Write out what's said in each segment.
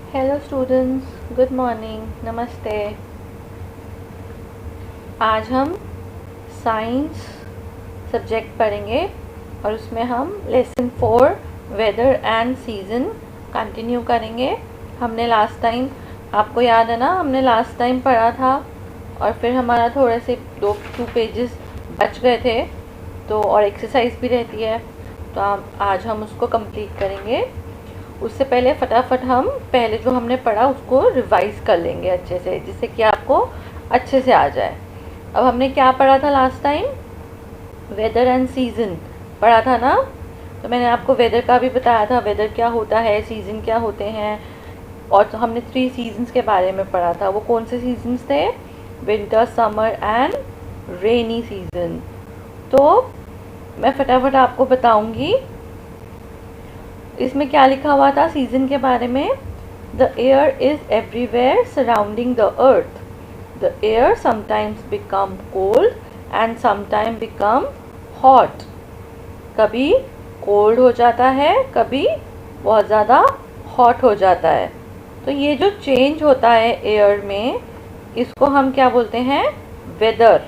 Hello students, good morning, नमस्ते। आज हम साइंस सब्जेक्ट पढ़ेंगे और उसमें हम lesson 4 weather and season continue करेंगे। हमने लास्ट टाइम, आपको याद है ना, हमने लास्ट टाइम पढ़ा था और फिर हमारा थोड़े से 2 पेजेस बच गए थे, तो और एक्सरसाइज भी रहती है, तो आज हम उसको कंप्लीट करेंगे। उससे पहले फटाफट हम पहले जो हमने पढ़ा उसको रिवाइज कर लेंगे अच्छे से, जिससे कि आपको अच्छे से आ जाए। अब हमने क्या पढ़ा था last time? Weather and season पढ़ा था ना। तो मैंने आपको वेदर का भी बताया था, वेदर क्या होता है, सीज़न क्या होते हैं, और तो हमने 3 सीजन्स के बारे में पढ़ा था। वो कौन से सीजन्स थे? Winter, summer and rainy season. तो मैं फटाफट आपको बताऊंगी इसमें क्या लिखा हुआ था सीजन के बारे में। The air is everywhere surrounding the earth. The air sometimes become cold and sometime become hot. कभी कोल्ड हो जाता है, कभी बहुत ज़्यादा हॉट हो जाता है। तो ये जो चेंज होता है एयर में, इसको हम क्या बोलते हैं? वेदर।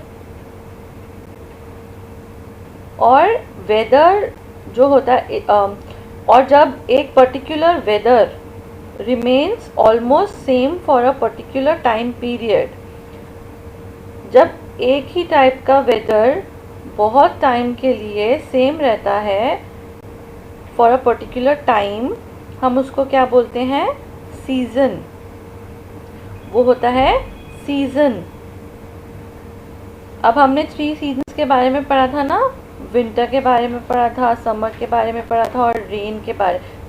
और वेदर जो होता है, और जब एक particular weather remains almost same for a particular time period, जब एक ही टाइप का वेदर बहुत टाइम के लिए सेम रहता है फॉर अ पर्टिकुलर टाइम, हम उसको क्या बोलते हैं? सीजन। वो होता है सीजन। अब हमने 3 सीजन्स के बारे में पढ़ा था ना। विंटर के बारे में पढ़ा था, समर के बारे में पढ़ा था, और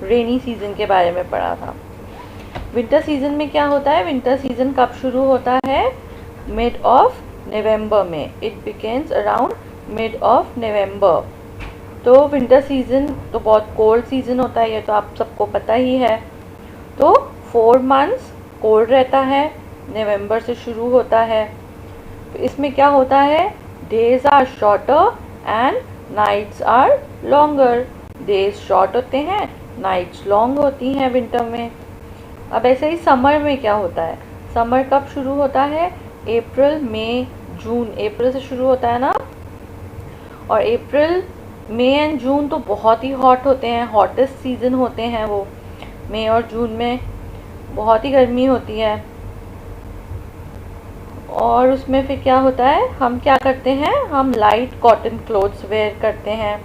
रेनी सीजन के बारे में पढ़ा था। विंटर सीजन में क्या होता है? विंटर सीजन कब शुरू होता है? मिड ऑफ नवंबर में। It begins around mid of November. तो विंटर सीजन तो बहुत कोल्ड सीजन होता है, ये तो आप सबको पता ही है। तो 4 मंथ्स कोल्ड रहता है, नवंबर से शुरू होता है। तो इसमें क्या होता है? Days are shorter and nights are longer. Days short होते हैं, नाइट्स लॉन्ग होती हैं विंटर में। अब ऐसे ही समर में क्या होता है? समर कब शुरू होता है? अप्रैल, मई, जून। अप्रैल से शुरू होता है ना। और अप्रैल, मई एंड जून तो बहुत ही हॉट होते हैं, हॉटेस्ट सीजन होते हैं वो। मई और जून में बहुत ही गर्मी होती है। और उसमें फिर क्या होता है? हम क्या करते हैं? हम लाइट कॉटन क्लोथ्स वेयर करते हैं।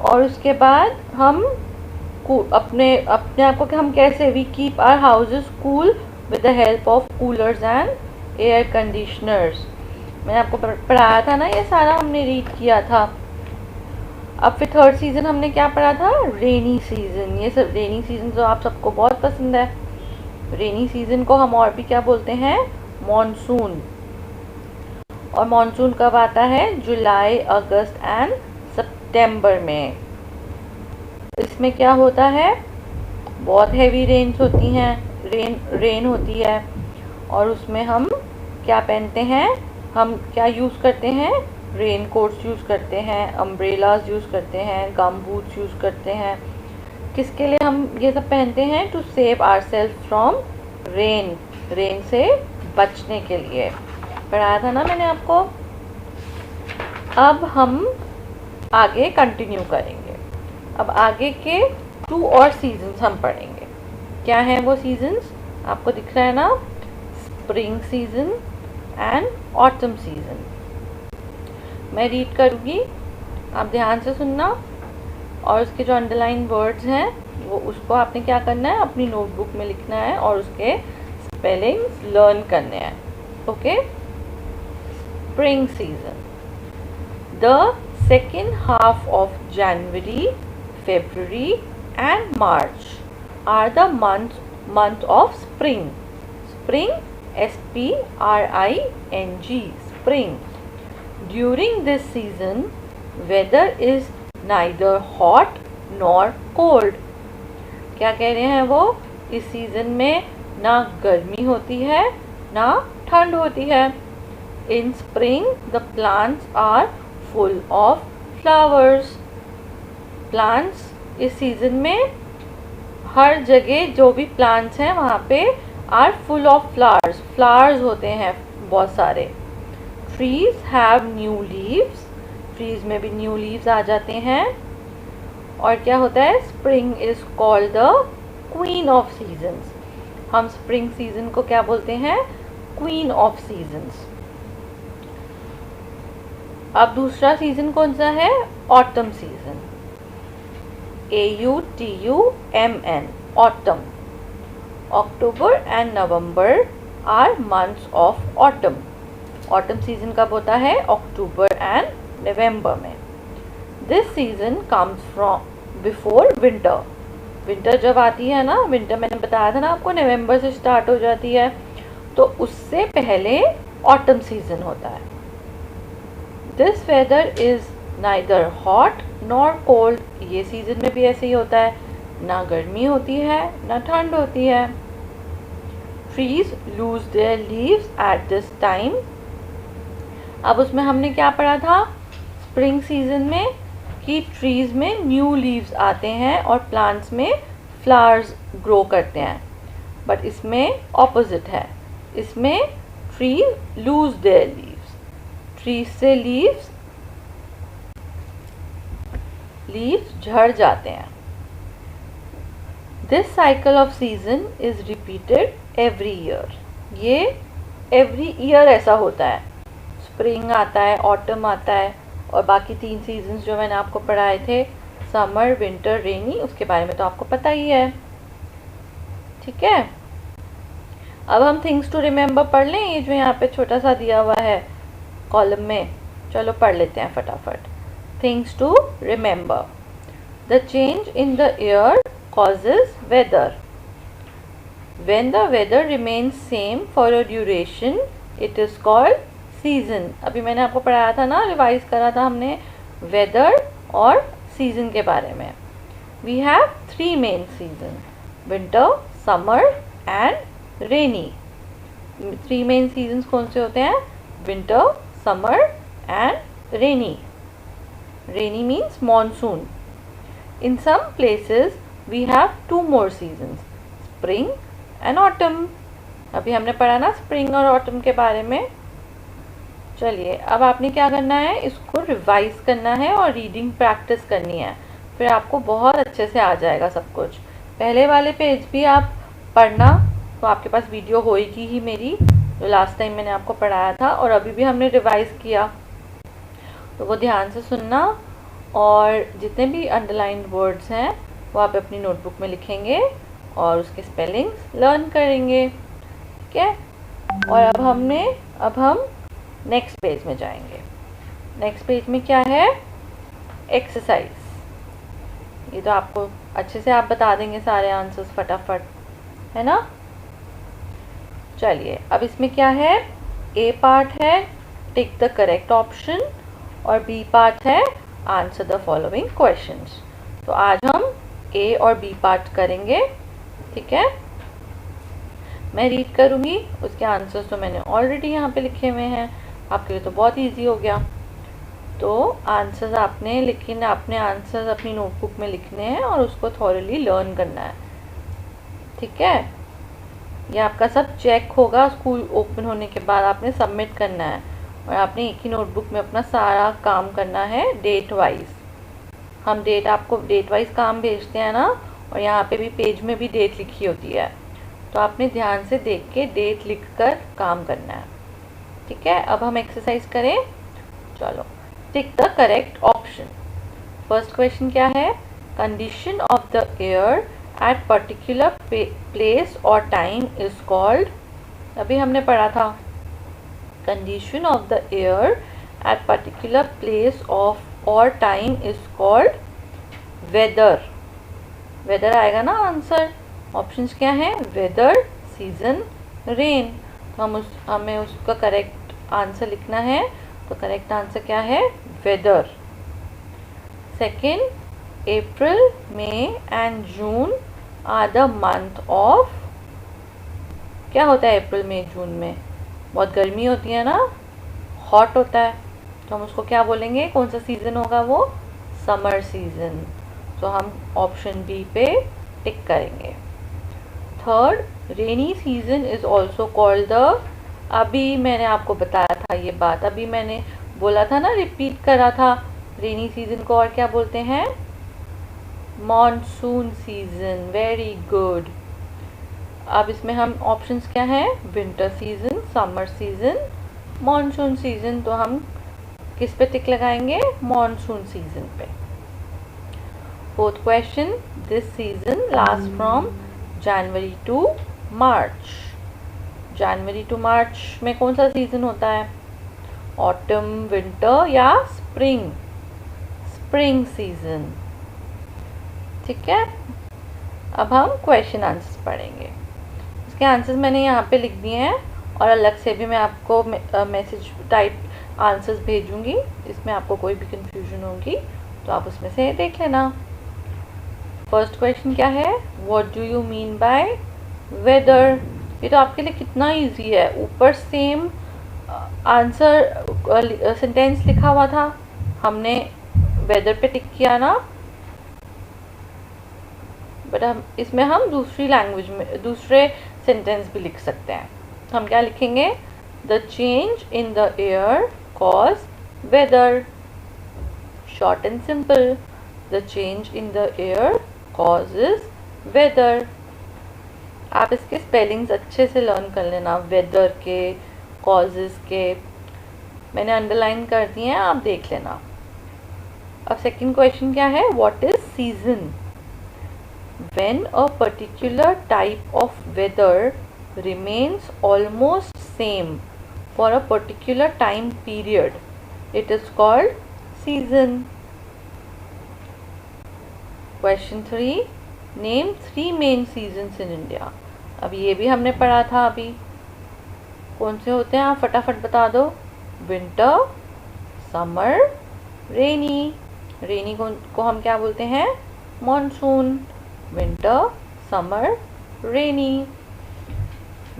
और उसके बाद हम अपने अपने आप को कि हम कैसे, we keep our houses cool with the help of coolers and air conditioners. मैंने आपको पढ़ाया था ना, ये सारा हमने रीड किया था। अब फिर 3rd सीजन हमने क्या पढ़ा था? Rainy season. ये सब रेनी सीजन तो आप सबको बहुत पसंद है। रेनी सीजन को हम और भी क्या बोलते हैं? मॉनसून। और मॉनसून कब आता है? जुलाई, अगस्त एंड सितंबर में। इसमें क्या होता है? बहुत हैवी रेन्स होती हैं, रेन होती है। और उसमें हम क्या पहनते हैं? हम क्या यूज़ करते हैं? रेन कोट्स यूज़ करते हैं, अम्ब्रेलाज यूज़ करते हैं, गम बूट्स यूज़ करते हैं। किसके लिए हम ये सब पहनते हैं? To save our self from rain. Rain से बचने के लिए पढ़ाया था ना मैंने आपको। अब हम आगे कंटिन्यू करेंगे। अब आगे के 2 और सीजन्स हम पढ़ेंगे। क्या हैं वो सीजन्स? आपको दिख रहा है ना, spring season and autumn season. मैं रीड करूँगी, आप ध्यान से सुनना, और उसके जो अंडरलाइन वर्ड्स हैं वो उसको आपने क्या करना है? अपनी नोटबुक में लिखना है और उसके स्पेलिंग्स लर्न करने हैं। Okay. Spring season. The second half of January, February and March are the month of spring. Spring, S-P-R-I-N-G, spring. During this season, weather is neither hot nor cold. क्या कह रहे हैं वो? इस सीजन में ना गर्मी होती है ना ठंड होती है। In spring, the plants are full of flowers. Plants इस सीजन में हर जगह जो भी प्लांट्स हैं वहाँ पे are full of flowers, flowers होते हैं बहुत सारे। Trees have new leaves, trees में भी न्यू लीव्स आ जाते हैं। और क्या होता है, spring is called the queen of seasons. हम स्प्रिंग सीजन को क्या बोलते हैं, क्वीन ऑफ सीजन्स। अब दूसरा सीजन कौन सा है, autumn season, AUTUMN, autumn. October and November are months of autumn. Autumn season कब होता है, अक्टूबर एंड नवंबर में। This season comes from before winter. Winter जब आती है ना, विंटर मैंने बताया था ना आपको नवंबर से स्टार्ट हो जाती है, तो उससे पहले ऑटम सीजन होता है। This weather is neither hot nor cold. ये सीजन में भी ऐसे ही होता है, ना गर्मी होती है ना ठंड होती है। Trees lose their leaves at this time. अब उसमें हमने क्या पढ़ा था स्प्रिंग सीजन में, कि ट्रीज में न्यू लीव्स आते हैं और प्लांट्स में फ्लावर्स ग्रो करते हैं। बट इसमें ऑपोजिट है, इसमें trees lose their leaves, trees से लीव्स झड़ जाते हैं। This cycle off season is repeated every year. ये एवरी ईयर ऐसा होता है, स्प्रिंग आता है, ऑटम आता है, और बाकी 3 सीजन्स जो मैंने आपको पढ़ाए थे, समर, विंटर, रेनी, उसके बारे में तो आपको पता ही है। ठीक है, अब हम थिंग्स टू रिमेंबर पढ़ लें, ये जो यहाँ पे छोटा सा दिया हुआ है कॉलम में, चलो पढ़ लेते हैं फटाफट। Things to remember, the change in the air causes weather. When the weather remains same for a duration, it is called season. अभी मैंने आपको पढ़ाया था ना, रिवाइज करा था हमने वेदर और सीजन के बारे में। We have 3 main seasons, winter, summer and rainy. 3 main seasons कौन से होते हैं, winter, summer and rainy. Rainy means monsoon. In some places we have 2 more seasons, spring and autumn. अभी हमने पढ़ा ना स्प्रिंग और ऑटम के बारे में। चलिए अब आपने क्या करना है, इसको रिवाइज करना है और रीडिंग प्रैक्टिस करनी है, फिर आपको बहुत अच्छे से आ जाएगा सब कुछ। पहले वाले पेज भी आप पढ़ना, तो आपके पास वीडियो होएगी ही मेरी, जो लास्ट टाइम मैंने आपको पढ़ाया था, और अभी भी हमने रिवाइज किया, तो वो ध्यान से सुनना। और जितने भी अंडरलाइंड वर्ड्स हैं वो आप अपनी नोटबुक में लिखेंगे और उसके स्पेलिंग्स लर्न करेंगे। ठीक है, और अब हम नेक्स्ट पेज में जाएंगे। नेक्स्ट पेज में क्या है, एक्सरसाइज। ये तो आपको अच्छे से आप बता देंगे सारे आंसर्स फटाफट, है ना। चलिए अब इसमें क्या है, ए पार्ट है टिक द करेक्ट ऑप्शन, और बी पार्ट है आंसर द फॉलोइंग क्वेश्चंस। तो आज हम ए और बी पार्ट करेंगे। ठीक है, मैं रीड करूँगी, उसके आंसर्स तो मैंने ऑलरेडी यहाँ पे लिखे हुए हैं, आपके लिए तो बहुत इजी हो गया। तो आंसर्स आपने आंसर्स अपनी नोटबुक में लिखने हैं और उसको थॉरली लर्न करना है। ठीक है, ये आपका सब चेक होगा, स्कूल ओपन होने के बाद आपने सबमिट करना है, और आपने एक ही नोटबुक में अपना सारा काम करना है डेट वाइज। हम आपको डेट वाइज काम भेजते हैं ना, और यहाँ पे भी पेज में भी डेट लिखी होती है, तो आपने ध्यान से देख के डेट लिख कर काम करना है। ठीक है, अब हम एक्सरसाइज करें। चलो, tick the correct option. First question क्या है, condition of the air at particular place और टाइम इज कॉल्ड। अभी हमने पढ़ा था, condition of the air at particular place of और time is called weather. Weather आएगा ना आंसर। ऑप्शंस क्या हैं, वेदर, सीजन, रेन। तो हमें उसका करेक्ट आंसर लिखना है, तो करेक्ट आंसर क्या है, weather. Second, April, May and June are the month of. क्या होता है अप्रैल, मई, जून में, बहुत गर्मी होती है ना, हॉट होता है, तो हम उसको क्या बोलेंगे, कौन सा सीज़न होगा वो, समर सीज़न। तो हम ऑप्शन बी पे टिक करेंगे। Third, rainy season is also called the, अभी मैंने आपको बताया था ये बात, अभी मैंने बोला था ना, रिपीट करा था, रेनी सीजन को और क्या बोलते हैं? Monsoon season. Very good. अब इसमें हम ऑप्शंस क्या हैं? Winter season, summer season, monsoon season. तो हम किस पे टिक लगाएंगे? मॉनसून सीजन पे। Fourth question, this season last from January to March. January to March में कौन सा सीजन होता है? ऑटम, विंटर या स्प्रिंग? Spring season. ठीक है। अब हम क्वेश्चन आंसर्स पढ़ेंगे। इसके आंसर्स मैंने यहाँ पे लिख दिए हैं और अलग से भी मैं आपको मैसेज टाइप आंसर्स भेजूंगी। इसमें आपको कोई भी कंफ्यूजन होगी तो आप उसमें से देख लेना। फर्स्ट क्वेश्चन क्या है? What do you mean by weather? ये तो आपके लिए कितना इजी है। ऊपर सेम आंसर सेंटेंस लिखा हुआ था, हमने वेदर पे टिक किया ना, बट इसमें हम दूसरी लैंग्वेज में दूसरे सेंटेंस भी लिख सकते हैं। हम क्या लिखेंगे? The change in the air cause weather. Short and simple, the change in the air causes weather. आप इसके स्पेलिंग्स अच्छे से लर्न कर लेना, वेदर के, कॉजेज के, मैंने अंडरलाइन कर दिए हैं, आप देख लेना। अब सेकंड क्वेश्चन क्या है? What is season? When a particular type of weather remains almost same for a particular time period, it is called season. Question 3, name 3 main seasons in India. अब ये भी हमने पढ़ा था अभी। कौन से होते हैं? आप फटाफट बता दो। विंटर, समर, रेनी। रेनी को हम क्या बोलते हैं? Monsoon. Winter, summer, rainy.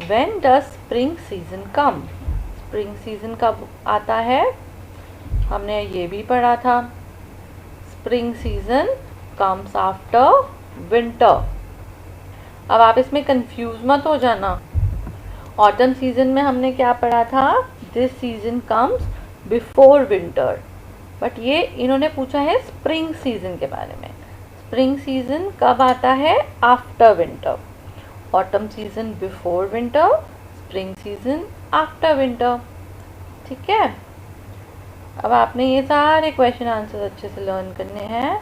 When does spring season come? Spring season कब आता है? हमने ये भी पढ़ा था। Spring season comes after winter. अब आप इसमें कंफ्यूज मत हो जाना। ऑटम सीजन में हमने क्या पढ़ा था? This season comes before winter. But ये इन्होंने पूछा है स्प्रिंग सीजन के बारे में। स्प्रिंग सीजन कब आता है? After winter. Autumn season before winter, spring season after winter. ठीक है। अब आपने ये सारे क्वेश्चन आंसर अच्छे से लर्न करने हैं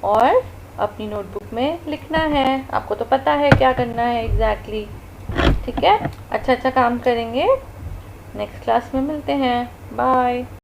और अपनी नोटबुक में लिखना है। आपको तो पता है क्या करना है एग्जैक्टली। ठीक है। अच्छा काम करेंगे। नेक्स्ट क्लास में मिलते हैं। बाय।